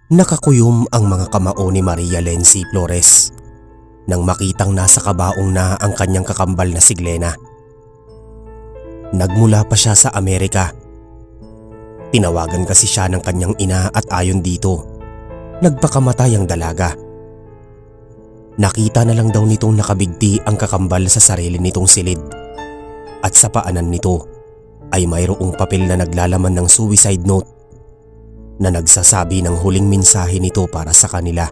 Nakakuyom ang mga kamao ni Maria Lency Flores nang makitang nasa kabaong na ang kanyang kakambal na si Glenna. Nagmula pa siya sa Amerika. Tinawagan kasi siya ng kanyang ina at ayon dito, nagpakamatay ang dalaga. Nakita na lang daw nitong nakabigti ang kakambal sa sarili nitong silid at sa paanan nito ay mayroong papel na naglalaman ng suicide note na nagsasabi ng huling mensahe nito para sa kanila.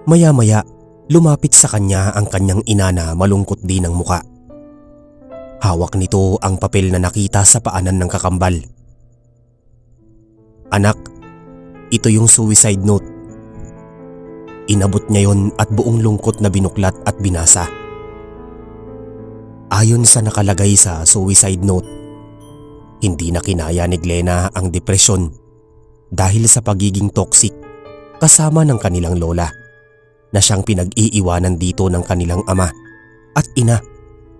Maya-maya, lumapit sa kanya ang kanyang ina na malungkot din ang muka. Hawak nito ang papel na nakita sa paanan ng kakambal. "Anak, ito yung suicide note." Inabot niya yon at buong lungkot na binuklat at binasa. Ayon sa nakalagay sa suicide note, hindi na kinaya ni Glenna ang depresyon dahil sa pagiging toxic kasama ng kanilang lola na siyang pinag-iiwanan dito ng kanilang ama at ina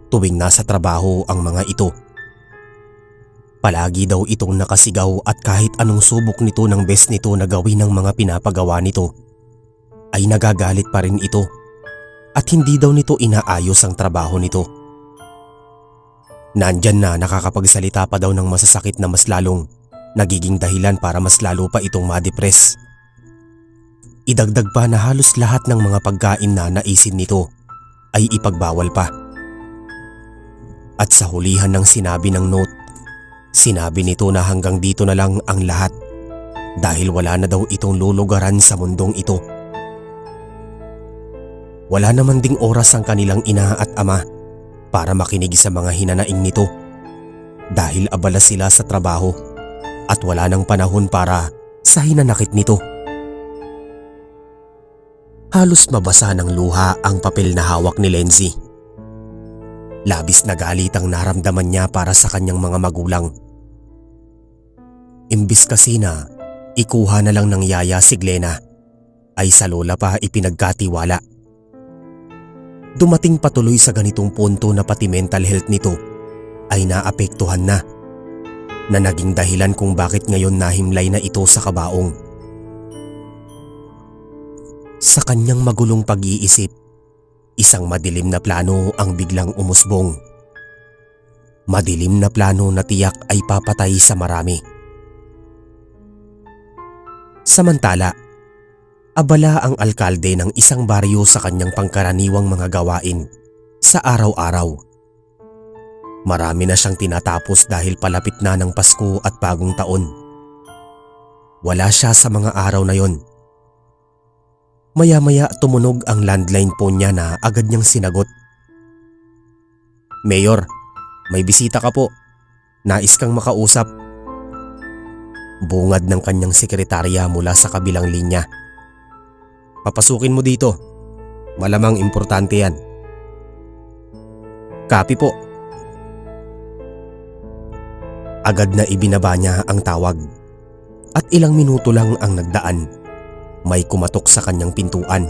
tuwing nasa trabaho ang mga ito. Palagi daw itong nakasigaw at kahit anong subok nito ng best nito na gawin ng mga pinapagawa nito ay nagagalit pa rin ito at hindi daw nito inaayos ang trabaho nito. Nandyan na nakakapagsalita pa daw ng masasakit na mas lalong nagiging dahilan para mas lalo pa itong madepress. Idagdag pa na halos lahat ng mga pagkain na naisin nito ay ipagbawal pa. At sa hulihan ng sinabi ng note, sinabi nito na hanggang dito na lang ang lahat dahil wala na daw itong lulugaran sa mundong ito. Wala naman ding oras ang kanilang ina at ama para makinig sa mga hinanaing nito dahil abala sila sa trabaho at wala nang panahon para sa hinanakit nito. Halos mabasa ng luha ang papel na hawak ni Lenzy. Labis na galit ang naramdaman niya para sa kanyang mga magulang. Imbis kasi na ikuha na lang ng yaya si Glenna, ay sa lola pa ipinagkatiwala. Dumating patuloy sa ganitong punto na pati mental health nito ay naapektuhan na naging dahilan kung bakit ngayon nahimlay na ito sa kabaong. Sa kanyang magulong pag-iisip, isang madilim na plano ang biglang umusbong. Madilim na plano na tiyak ay papatay sa marami. Samantala, abala ang alkalde ng isang baryo sa kanyang pangkaraniwang mga gawain sa araw-araw. Marami na siyang tinatapos dahil palapit na ng Pasko at Bagong Taon. Wala siya sa mga araw na yon. Maya-maya tumunog ang landline phone niya na agad niyang sinagot. "Mayor, may bisita ka po. Nais kang makausap." Bungad ng kanyang sekretarya mula sa kabilang linya. "Papasukin mo dito. Malamang importante yan." "Copy po." Agad na ibinaba niya ang tawag at ilang minuto lang ang nagdaan. May kumatok sa kanyang pintuan.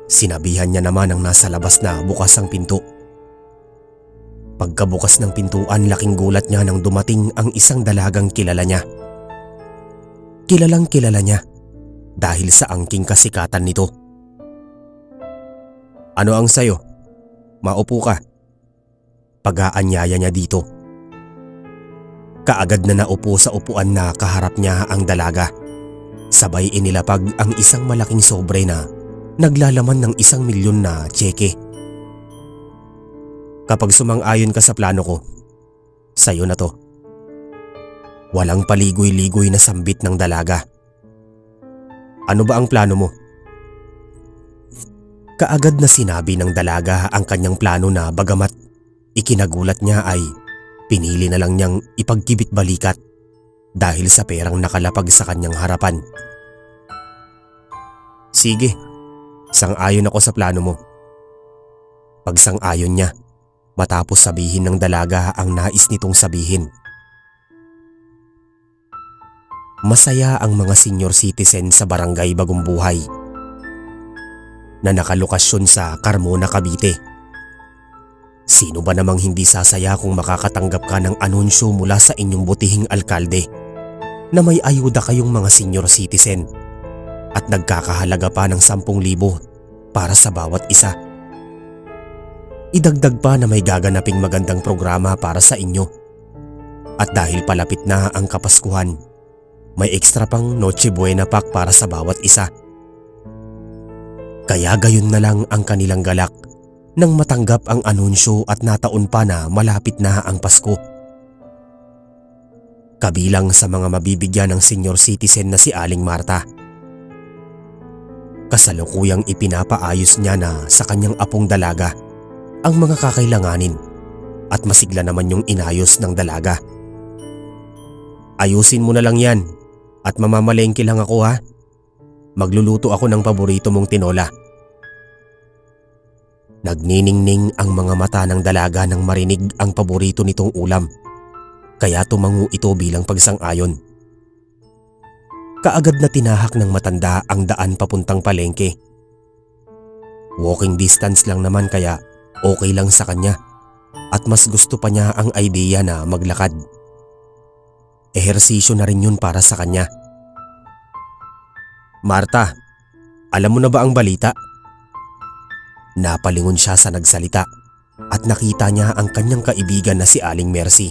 Sinabihan niya naman ang nasa labas na bukas ang pinto. Pagkabukas ng pintuan, laking gulat niya nang dumating ang isang dalagang kilala niya. Kilalang kilala niya dahil sa angking kasikatan nito. "Ano ang sayo? Maupo ka." Pag-aanyaya niya dito. Kaagad na naupo sa upuan na kaharap niya ang dalaga. Sabay inilapag ang isang malaking sobre na naglalaman ng 1,000,000 na tseke. "Kapag sumang-ayon ka sa plano ko, sayo na to." Walang paligoy-ligoy na sambit ng dalaga. "Ano ba ang plano mo?" Kaagad na sinabi ng dalaga ang kanyang plano na bagamat ikinagulat niya ay pinili na lang niyang ipagkibit balikat dahil sa perang nakalapag sa kanyang harapan. "Sige, sang-ayon ako sa plano mo." Pagsang-ayon niya matapos sabihin ng dalaga ang nais nitong sabihin. Masaya ang mga senior citizen sa barangay Bagong Buhay na nakalokasyon sa Carmona, Cavite. Sino ba namang hindi sasaya kung makakatanggap ka ng anunsyo mula sa inyong butihing alkalde na may ayuda kayong mga senior citizen at nagkakahalaga pa ng 10,000 para sa bawat isa. Idagdag pa na may gaganaping magandang programa para sa inyo. At dahil palapit na ang Kapaskuhan, may ekstra pang Noche Buena pack para sa bawat isa. Kaya gayon na lang ang kanilang galak nang matanggap ang anunsyo at nataon pa na malapit na ang Pasko. Kabilang sa mga mabibigyan ng senior citizen na si Aling Marta. Kasalukuyang ipinapaayos niya na sa kanyang apong dalaga ang mga kakailanganin at masigla naman yung inayos ng dalaga. Ayusin mo na lang yan at mamamalengke lang ako ha. Magluluto ako ng paborito mong tinola. Nagniningning ang mga mata ng dalaga nang marinig ang paborito nitong ulam, kaya tumango ito bilang pagsang-ayon. Kaagad na tinahak ng matanda ang daan papuntang palengke. Walking distance lang naman kaya okay lang sa kanya at mas gusto pa niya ang idea na maglakad. Ehersisyo na rin yun para sa kanya. Marta, alam mo na ba ang balita? Napalingon siya sa nagsalita at nakita niya ang kanyang kaibigan na si Aling Mercy.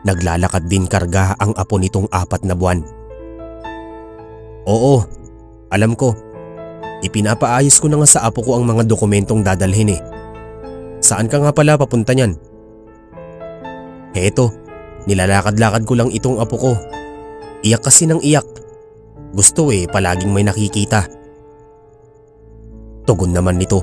Naglalakad din karga ang apo nitong 4 na buwan. Oo, alam ko. Ipinapaayos ko na nga sa apo ko ang mga dokumentong dadalhin eh. Saan ka nga pala papunta niyan? Heto, nilalakad-lakad ko lang itong apo ko. Iyak kasi ng iyak. Gusto eh, palaging may nakikita. Tugon naman nito.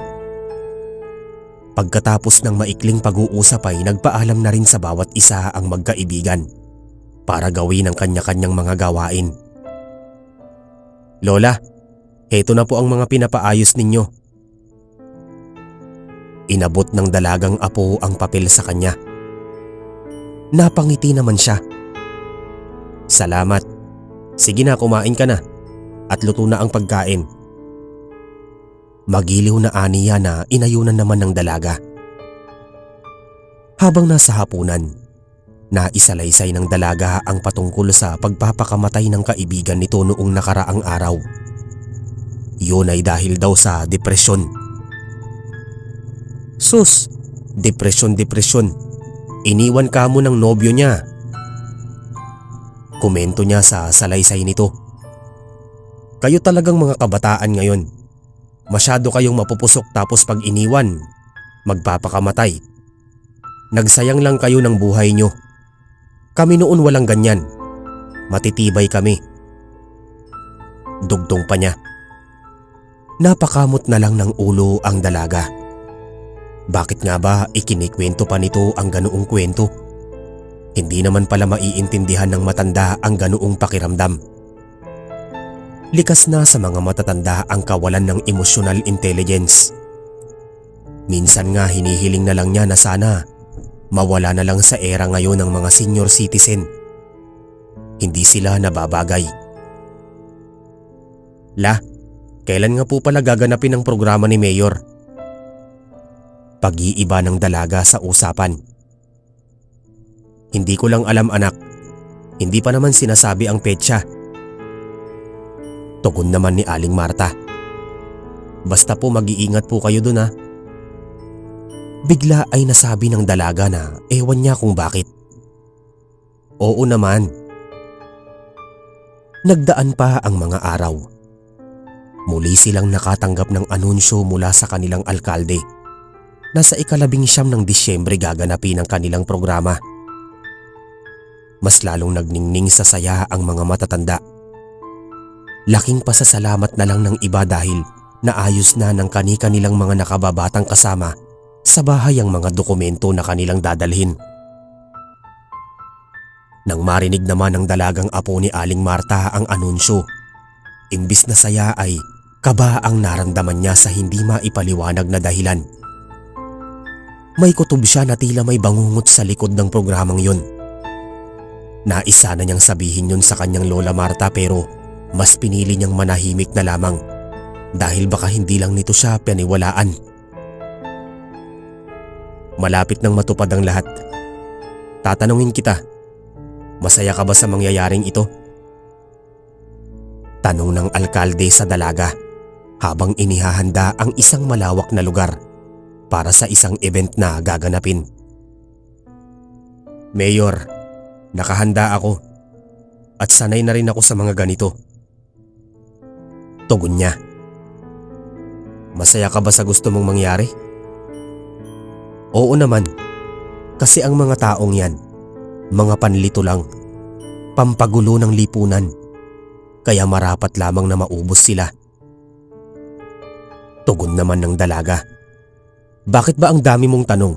Pagkatapos ng maikling pag-uusap ay nagpaalam na rin sa bawat isa ang magkaibigan para gawin ang kanya-kanyang mga gawain. Lola, heto na po ang mga pinapaayos ninyo. Inabot ng dalagang apo ang papel sa kanya. Napangiti naman siya. Salamat. Sige na, kumain ka na. At luto na ang pagkain. Magiliw na aniya na inayunan naman ng dalaga. Habang nasa hapunan, naisalaysay ng dalaga ang patungkol sa pagpapakamatay ng kaibigan nito noong nakaraang araw. Yun ay dahil daw sa depresyon. Sus, depresyon. Iniwan ka mo ng nobyo niya. Komento niya sa salaysay nito. Kayo talagang mga kabataan ngayon. Masyado kayong mapupusok tapos pag iniwan, magpapakamatay. Nagsayang lang kayo ng buhay nyo. Kami noon walang ganyan. Matitibay kami. Dugtong pa niya. Napakamot na lang ng ulo ang dalaga. Bakit nga ba ikinikwento pa nito ang ganoong kwento? Hindi naman pala maiintindihan ng matanda ang ganoong pakiramdam. Likas na sa mga matatanda ang kawalan ng emotional intelligence. Minsan nga hinihiling na lang niya na sana mawala na lang sa era ngayon ng mga senior citizen. Hindi sila nababagay. Kailan nga po pala gaganapin ang programa ni Mayor? Pag-iiba ng dalaga sa usapan. Hindi ko lang alam anak. Hindi pa naman sinasabi ang petsa. Tugon naman ni Aling Marta. Basta po mag-iingat po kayo dun ha. Bigla ay nasabi ng dalaga na ewan niya kung bakit. Oo naman. Nagdaan pa ang mga araw. Muli silang nakatanggap ng anunsyo mula sa kanilang alkalde na sa 19 ng Disyembre gaganapin ang kanilang programa. Mas lalong nagningning sa saya ang mga matatanda. Laking pasasalamat na lang ng iba dahil naayos na ng kani-kanilang mga nakababatang kasama sa bahay ang mga dokumento na kanilang dadalhin. Nang marinig naman ng dalagang apo ni Aling Marta ang anunsyo, imbis na saya ay kaba ang naramdaman niya sa hindi maipaliwanag na dahilan. May kutob siya na tila may bangungot sa likod ng programang yun. Nais sana niyang sabihin yun sa kanyang Lola Marta pero mas pinili niyang manahimik na lamang dahil baka hindi lang nito siya paniwalaan. Malapit nang matupad ang lahat. Tatanungin kita, Masaya ka ba sa mangyayaring ito? Tanong ng alkalde sa dalaga habang inihahanda ang isang malawak na lugar para sa isang event na gaganapin. Mayor, nakahanda ako at sanay na rin ako sa mga ganito. Tugon niya. Masaya ka ba sa gusto mong mangyari? Oo naman, kasi ang mga taong yan, mga panlito lang, pampagulo ng lipunan, kaya marapat lamang na maubos sila. Tugon naman ng dalaga. Bakit ba ang dami mong tanong?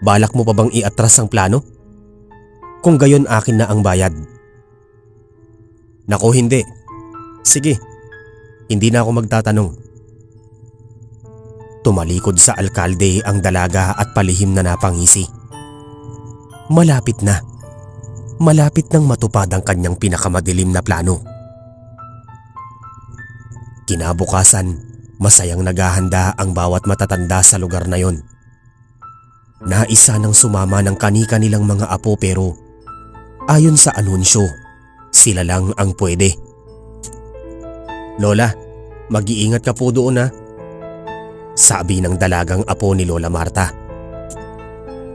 Balak mo pa bang iatras ang plano? Kung gayon akin na ang bayad. Naku hindi. Sige, hindi na ako magtatanong. Tumalikod sa alkalde ang dalaga at palihim na napangisi. Malapit na. Malapit nang matupad ang kanyang pinakamadilim na plano. Kinabukasan, masayang naghahanda ang bawat matatanda sa lugar na yon. Naisa nang sumama ng kani-kanilang mga apo pero ayon sa anunsyo, sila lang ang pwede. Lola, mag-iingat ka po doon ha. Sabi ng dalagang apo ni Lola Marta.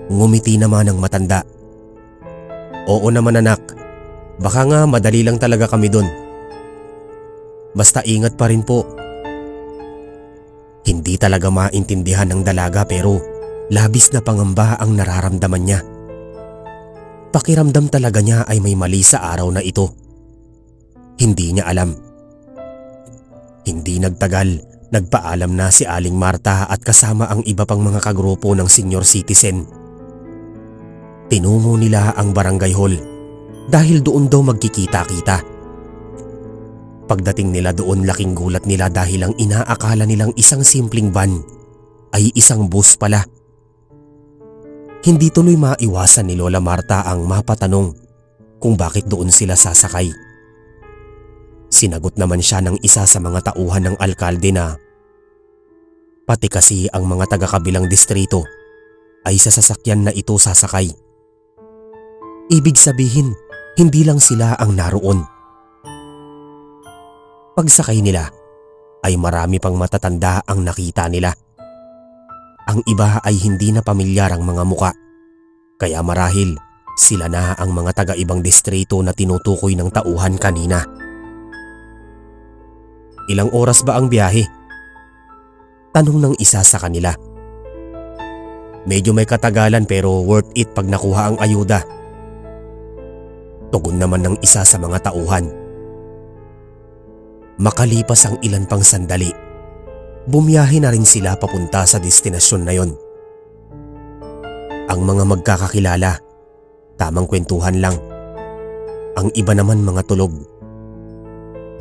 Ngumiti naman ang matanda. Oo naman anak, baka nga madali lang talaga kami doon. Basta ingat pa rin po. Hindi talaga maintindihan ng dalaga pero labis na pangamba ang nararamdaman niya. Pakiramdam talaga niya ay may mali sa araw na ito. Hindi niya alam. Hindi nagtagal, nagpaalam na si Aling Marta at kasama ang iba pang mga kagrupo ng senior citizen. Tinungo nila ang barangay hall dahil doon daw magkikita-kita. Pagdating nila doon, laking gulat nila dahil ang inaakala nilang isang simpleng van ay isang bus pala. Hindi tuloy maiwasan ni Lola Marta ang mapatanong kung bakit doon sila sasakay. Sinagot naman siya ng isa sa mga tauhan ng alkalde na pati kasi ang mga taga-kabilang distrito ay sa sasakyan na ito sasakay. Ibig sabihin, hindi lang sila ang naroon. Pagsakay nila ay marami pang matatanda ang nakita nila. Ang iba ay hindi na pamilyar ang mga muka, kaya marahil sila na ang mga taga-ibang distrito na tinutukoy ng tauhan kanina. Ilang oras ba ang biyahe? Tanong ng isa sa kanila. Medyo may katagalan pero worth it pag nakuha ang ayuda. Tugon naman ng isa sa mga tauhan. Makalipas ang ilan pang sandali, bumiyahe na rin sila papunta sa destinasyon na yon. Ang mga magkakakilala, tamang kwentuhan lang. Ang iba naman mga tulog.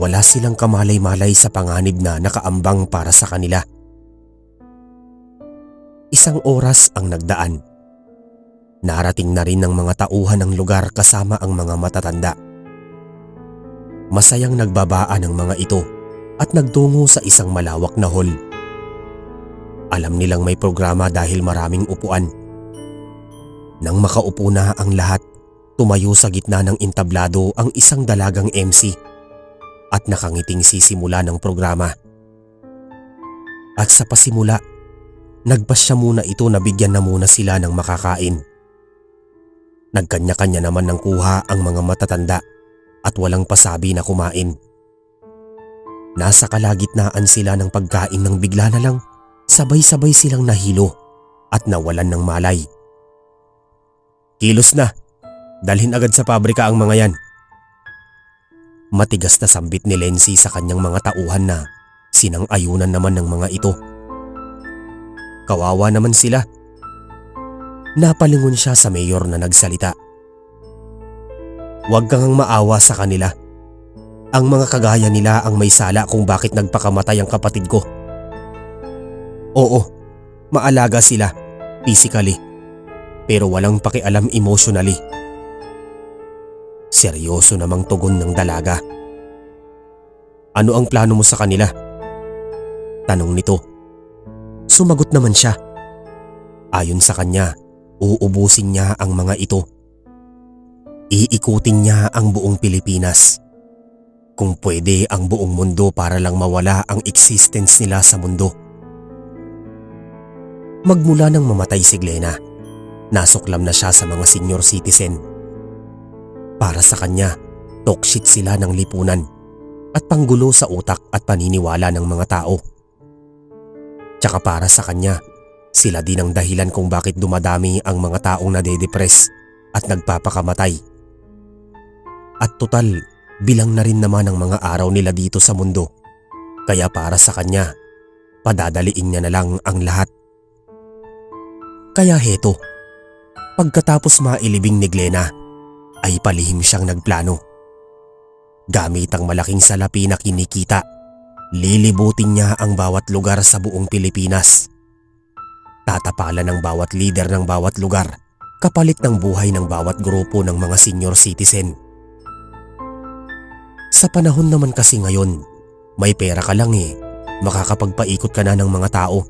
Wala silang kamalay-malay sa panganib na nakaambang para sa kanila. Isang oras ang nagdaan. Narating na rin ng mga tauhan ng lugar kasama ang mga matatanda. Masayang nagbabaan ang mga ito at nagtungo sa isang malawak na hall. Alam nilang may programa dahil maraming upuan. Nang makaupo na ang lahat, tumayo sa gitna ng entablado ang isang dalagang MC at nakangiting sisimula ng programa. At sa pasimula, nagpasya muna ito na bigyan na muna sila ng makakain. Nagkanya-kanya naman ng kuha ang mga matatanda at walang pasabi na kumain. Nasa kalagitnaan sila ng pagkain nang bigla na lang sabay-sabay silang nahilo at nawalan ng malay. Kilos na, dalhin agad sa pabrika ang mga yan. Matigas na sambit ni Lency sa kanyang mga tauhan na sinang-ayunan naman ng mga ito. Kawawa naman sila. Napalingon siya sa mayor na nagsalita. Huwag kang maawa sa kanila. Ang mga kagaya nila ang may sala kung bakit nagpakamatay ang kapatid ko. Oo, maalaga sila, physically, pero walang pakialam emotionally. Seryoso namang tugon ng dalaga. Ano ang plano mo sa kanila? Tanong nito. Sumagot naman siya. Ayon sa kanya, uubusin niya ang mga ito. Iikutin niya ang buong Pilipinas. Kung pwede ang buong mundo para lang mawala ang existence nila sa mundo. Magmula nang mamatay si Glenna, nasuklam na siya sa mga senior citizen. Para sa kanya, talk shit sila ng lipunan at panggulo sa utak at paniniwala ng mga tao. Tsaka para sa kanya, sila din ang dahilan kung bakit dumadami ang mga taong nade-depress at nagpapakamatay. At total, bilang na rin naman ang mga araw nila dito sa mundo. Kaya para sa kanya, padadaliin niya na lang ang lahat. Kaya heto, pagkatapos mailibing ni Glenna, ay palihim siyang nagplano. Gamit ang malaking salapi na kinikita, lilibutin niya ang bawat lugar sa buong Pilipinas. Tatapalan ng bawat leader ng bawat lugar, kapalit ng buhay ng bawat grupo ng mga senior citizen. Sa panahon naman kasi ngayon, may pera ka lang makakapagpaikot ka na ng mga tao,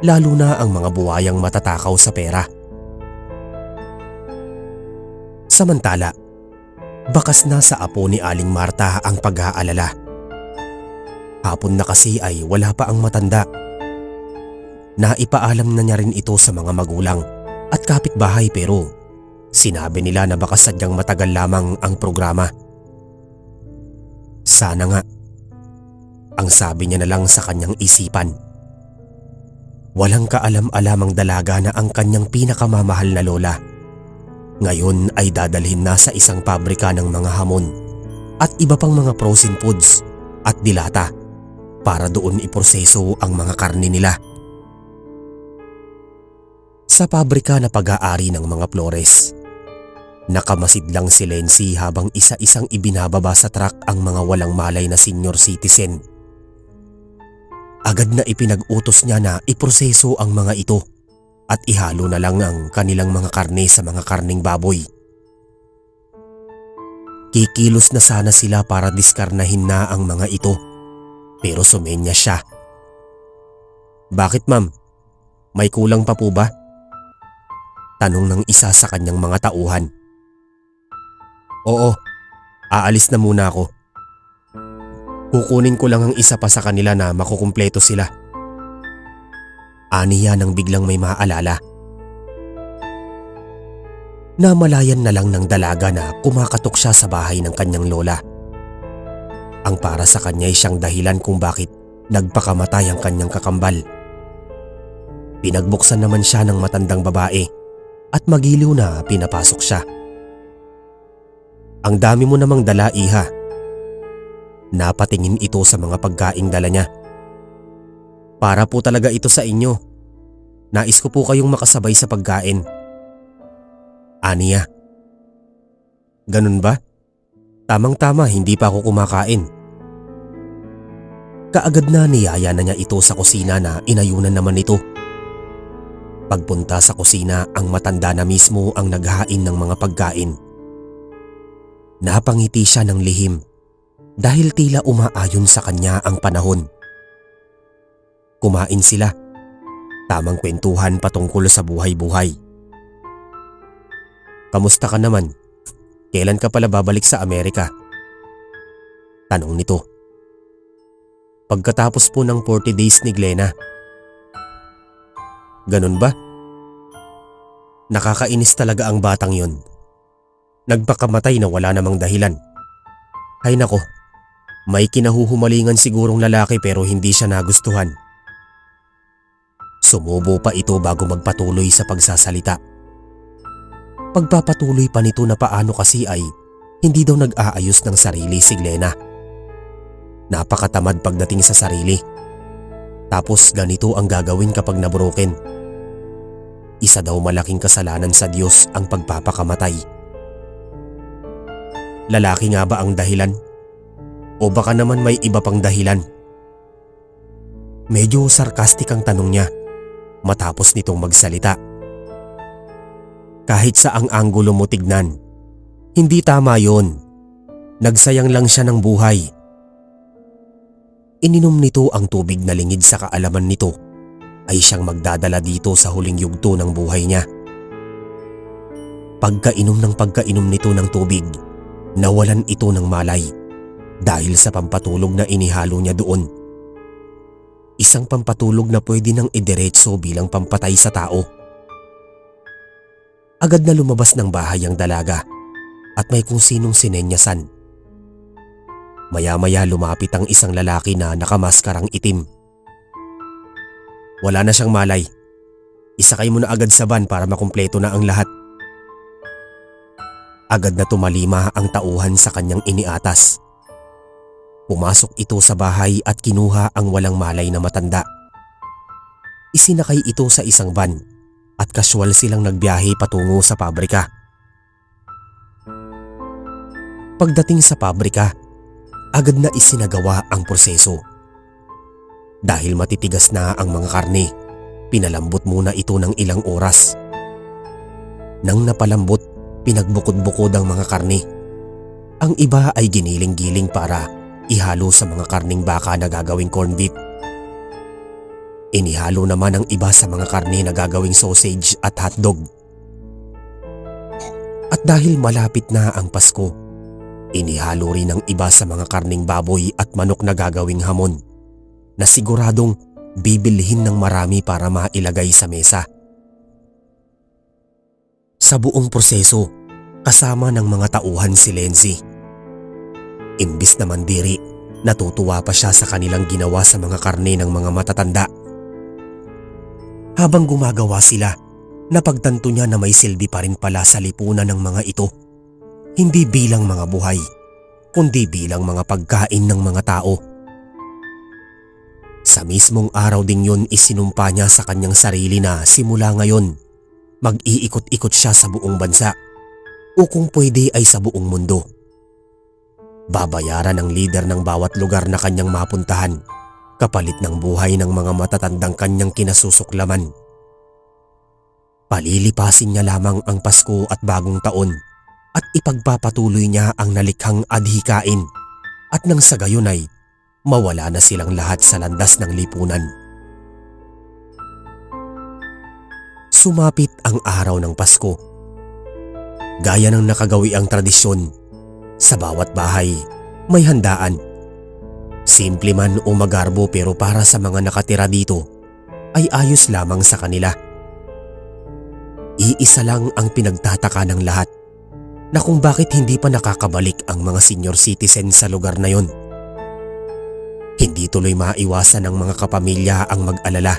lalo na ang mga buhayang matatakaw sa pera. Samantala, bakas na sa apo ni Aling Marta ang pag-aalala. Hapon na kasi ay wala pa ang matanda. Naipaalam na niya rin ito sa mga magulang at kapitbahay pero sinabi nila na baka sadyang matagal lamang ang programa. Sana nga. Ang sabi niya na lang sa kanyang isipan. Walang kaalam-alamang dalaga na ang kanyang pinakamamahal na lola ngayon ay dadalhin na sa isang pabrika ng mga hamon at iba pang mga frozen foods at dilata para doon iproseso ang mga karne nila. Sa pabrika na pag-aari ng mga Flores, nakamasid lang si Lency habang isa-isang ibinababa sa truck ang mga walang malay na senior citizen. Agad na ipinag-utos niya na iproseso ang mga ito at ihalo na lang ang kanilang mga karne sa mga karning baboy. Kikilos na sana sila para diskarnahin na ang mga ito, pero sumenya siya. Bakit ma'am? May kulang pa po ba? Tanong ng isa sa kanyang mga tauhan. Oo, aalis na muna ako. Kukunin ko lang ang isa pa sa kanila na makukumpleto sila. Aniya nang biglang may maalala. Namalayan na lang ng dalaga na kumakatok siya sa bahay ng kanyang lola. Ang para sa kanya ay siyang dahilan kung bakit nagpakamatay ang kanyang kakambal. Pinagbuksan naman siya ng matandang babae at magiliw na pinapasok siya. Ang dami mo namang dala, iha. Napatingin ito sa mga pagkaing dala niya. Para po talaga ito sa inyo. Nais ko po kayong makasabay sa pagkain. Aniya. Ganun ba? Tamang-tama, hindi pa ako kumakain. Kaagad na niyaya na niya ito sa kusina na inayunan naman ito. Pagpunta sa kusina, ang matanda na mismo ang naghain ng mga pagkain. Napangiti siya ng lihim dahil tila umaayon sa kanya ang panahon. Kumain sila. Tamang kwentuhan patungkol sa buhay-buhay. Kamusta ka naman? Kailan ka pala babalik sa Amerika? Tanong nito. Pagkatapos po ng 40 days ni Glenna. Ganun ba? Nakakainis talaga ang batang yon. Nagpakamatay na wala namang dahilan. Ay nako, may kinahuhumalingan sigurong lalaki pero hindi siya nagustuhan. Sumubo pa ito bago magpatuloy sa pagsasalita. Pagpapatuloy pa nito na paano kasi ay hindi daw nag-aayos ng sarili si Glenna. Napakatamad pagdating sa sarili. Tapos ganito ang gagawin kapag nabroken. Isa daw malaking kasalanan sa Diyos ang pagpapakamatay. Lalaki nga ba ang dahilan? O baka naman may iba pang dahilan? Medyo sarkastik ang tanong niya matapos nitong magsalita. Kahit sa ang anggulo mo tignan, hindi tama yon. Nagsayang lang siya ng buhay. Ininom nito ang tubig na lingid sa kaalaman nito ay siyang magdadala dito sa huling yugto ng buhay niya. Pagkainom nito ng tubig, nawalan ito ng malay dahil sa pampatulog na inihalo niya doon. Isang pampatulog na pwede nang idiretso bilang pampatay sa tao. Agad na lumabas ng bahay ang dalaga at may kung sinong sinenyasan. Maya-maya lumapit ang isang lalaki na nakamaskarang itim. Wala na siyang malay. Isakay mo na agad sa van para makumpleto na ang lahat. Agad na tumalima ang tauhan sa kanyang iniatas. Pumasok ito sa bahay at kinuha ang walang malay na matanda. Isinakay ito sa isang van at kasyual silang nagbiyahe patungo sa pabrika. Pagdating sa pabrika, agad na isinagawa ang proseso. Dahil matitigas na ang mga karne, pinalambot muna ito ng ilang oras. Nang napalambot, pinagbukod-bukod ang mga karne. Ang iba ay giniling-giling para ihalo sa mga karning baka na gagawing corned beef. Inihalo naman ang iba sa mga karne na gagawing sausage at hotdog. At dahil malapit na ang Pasko, inihalo rin ang iba sa mga karning baboy at manok na gagawing hamon na siguradong bibilhin ng marami para mailagay sa mesa. Sa buong proseso, kasama ng mga tauhan si Lenzy. Imbis na mandiri, natutuwa pa siya sa kanilang ginawa sa mga karne ng mga matatanda. Habang gumagawa sila, napagtanto niya na may silbi pa rin pala sa lipunan ng mga ito. Hindi bilang mga buhay, kundi bilang mga pagkain ng mga tao. Sa mismong araw ding yun, isinumpa niya sa kanyang sarili na simula ngayon, mag-iikot-ikot siya sa buong bansa o kung pwede ay sa buong mundo. Babayaran ng lider ng bawat lugar na kanyang mapuntahan kapalit ng buhay ng mga matatandang kanyang kinasusuklaman. Palilipasin niya lamang ang Pasko at Bagong Taon at ipagpapatuloy niya ang nalikhang adhikain at nang sa gayon ay mawala na silang lahat sa landas ng lipunan. Sumapit ang araw ng Pasko. Gaya ng nakagawi ang tradisyon, sa bawat bahay may handaan. Simple man o magarbo pero para sa mga nakatira dito ay ayos lamang sa kanila. Iisa lang ang pinagtataka ng lahat na kung bakit hindi pa nakakabalik ang mga senior citizen sa lugar na yon. Hindi tuloy maiwasan ng mga kapamilya ang mag-alala.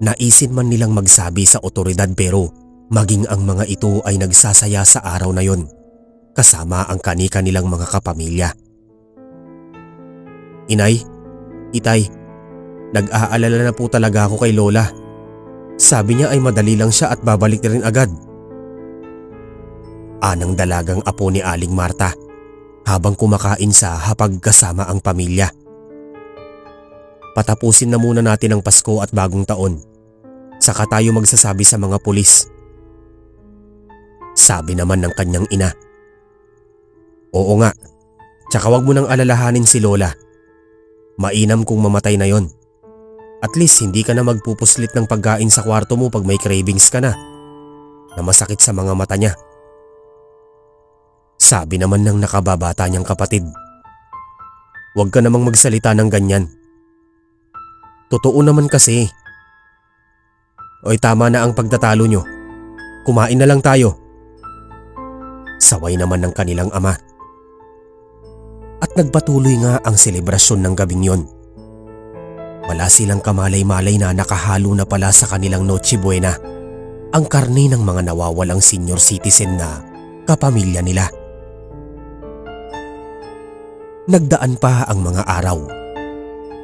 Naisin man nilang magsabi sa otoridad pero maging ang mga ito ay nagsasaya sa araw na yon kasama ang kani-kanilang mga kapamilya. Inay, itay, nag-aalala na po talaga ako kay Lola. Sabi niya ay madali lang siya at babalik na rin agad. Anang dalagang apo ni Aling Marta habang kumakain sa hapag kasama ang pamilya. Patapusin na muna natin ang Pasko at Bagong Taon. Saka tayo magsasabi sa mga pulis. Sabi naman ng kanyang ina. Oo nga, tsaka wag mo nang alalahanin si Lola. Mainam kung mamatay na yon. At least hindi ka na magpupuslit ng pagkain sa kwarto mo pag may cravings ka na masakit sa mga mata niya. Sabi naman ng nakababata niyang kapatid. Huwag ka namang magsalita ng ganyan. Totoo naman kasi. Oy, tama na ang pagtatalo nyo. Kumain na lang tayo. Saway naman ng kanilang ama. At nagpatuloy nga ang selebrasyon ng gabing yon. Wala silang kamalay-malay na nakahalo na pala sa kanilang Noche Buena ang karne ng mga nawawalang senior citizen na kapamilya nila. Nagdaan pa ang mga araw.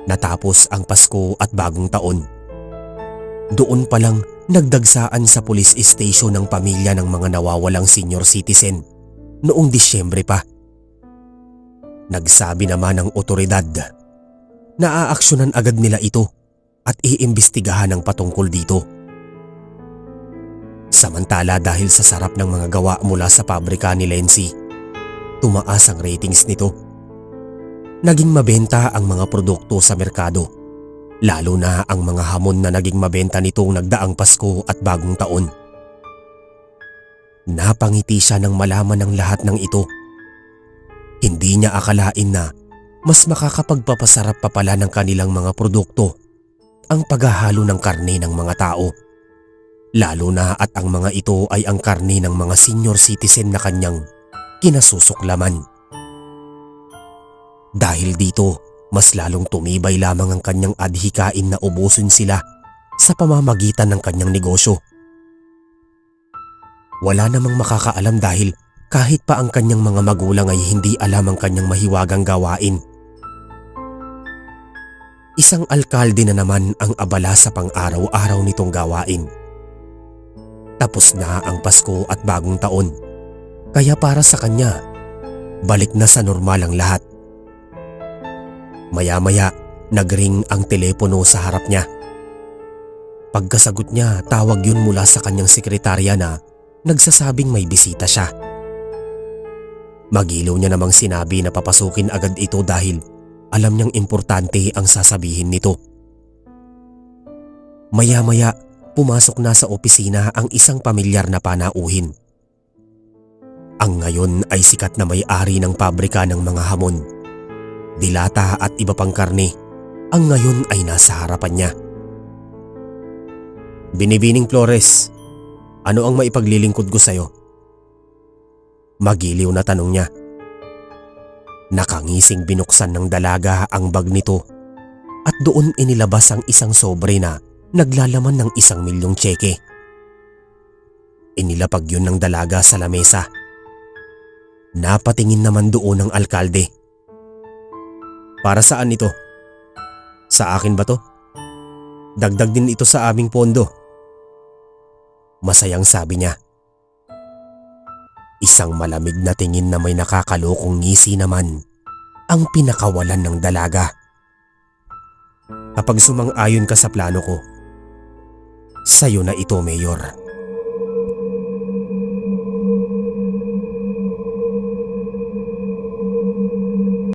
Natapos ang Pasko at Bagong Taon. Doon pa lang nagdagsaan sa police station ng pamilya ng mga nawawalang senior citizen noong Disyembre pa. Nagsabi naman ng otoridad na aaksyonan agad nila ito at iimbestigahan ang patungkol dito. Samantala dahil sa sarap ng mga gawa mula sa pabrika ni Lenzy, tumaas ang ratings nito. Naging mabenta ang mga produkto sa merkado, lalo na ang mga hamon na naging mabenta nitong nagdaang Pasko at Bagong Taon. Napangiti siya nang malaman ng lahat ng ito. Hindi niya akalain na mas makakapagpapasarap pa pala ng kanilang mga produkto ang paghahalo ng karne ng mga tao. Lalo na at ang mga ito ay ang karne ng mga senior citizen na kanyang kinasusuklaman. Dahil dito, mas lalong tumibay lamang ang kanyang adhikain na ubusin sila sa pamamagitan ng kanyang negosyo. Wala namang makakaalam dahil kahit pa ang kanyang mga magulang ay hindi alam ang kanyang mahiwagang gawain. Isang alkalde na naman ang abala sa pang-araw-araw nitong gawain. Tapos na ang Pasko at Bagong Taon, kaya para sa kanya, balik na sa normal ang lahat. Maya-maya, nagring ang telepono sa harap niya. Pagkasagot niya, tawag yun mula sa kanyang sekretarya na nagsasabing may bisita siya. Magilaw niya namang sinabi na papasukin agad ito dahil alam niyang importante ang sasabihin nito. Maya-maya, pumasok na sa opisina ang isang pamilyar na panauhin. Ang ngayon ay sikat na may-ari ng pabrika ng mga hamon, dilata at iba pang karne, ang ngayon ay nasa harapan niya. Binibining Flores, ano ang maipaglilingkod ko sa'yo? Magiliw na tanong niya. Nakangising binuksan ng dalaga ang bag nito at doon inilabas ang isang sobre na naglalaman ng 1,000,000 tseke. Inilapag yun ng dalaga sa lamesa. Napatingin naman doon ang alkalde. Para saan ito? Sa akin ba to? Dagdag din ito sa aming pondo. Masayang sabi niya. Isang malamig na tingin na may nakakalokong ngisi naman ang pinakawalan ng dalaga. Kapag sumang-ayon ka sa plano ko, sayo na ito, Mayor.